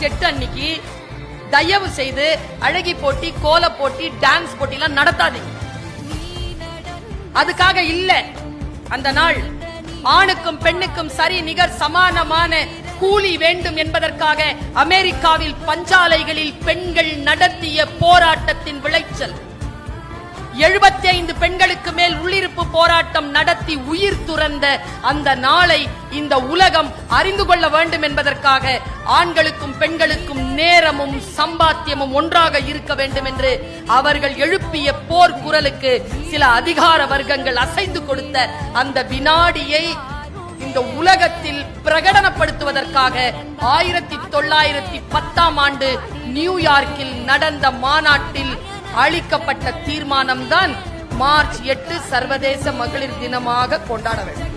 March 8 அன்னைக்கு தயவு செய்து அழகி போட்டி, கோல போட்டி, டான்ஸ் போட்டி எல்லாம் நடத்தாதீங்க. அதுக்காக இல்ல. அந்த நாள் ஆணுக்கும் பெண்ணுக்கும் சரி நிகர் சமானமான கூலி வேண்டும் என்பதற்காக அமெரிக்காவில் பஞ்சாலைகளில் பெண்கள் நடத்திய போராட்டத்தின் விளைச்சல். 75 பெண்களுக்கு மேல் உள்ளிருப்பு போராட்டம் நடத்தி உயிர் துறந்த அந்த நாளை இந்த உலகம் அறிந்து கொள்ள வேண்டும் என்பதற்காக ஆண்களுக்கும் பெண்களுக்கும் நேரமும் சம்பாத்தியமும் ஒன்றாக இருக்க வேண்டும் என்று அவர்கள் எழுப்பிய போர் குரலுக்கு சில அதிகார வர்க்கங்கள் அசைந்து கொடுத்த அந்த வினாடியை இந்த உலகத்தில் பிரகடனப்படுத்துவதற்காக 1910ஆம் ஆண்டு நியூயார்க்கில் நடந்த மாநாட்டில் அளிக்கப்பட்ட தீர்மானம்தான் மார்ச் 8 சர்வதேச மகளிர் தினமாக கொண்டாட வேண்டும்.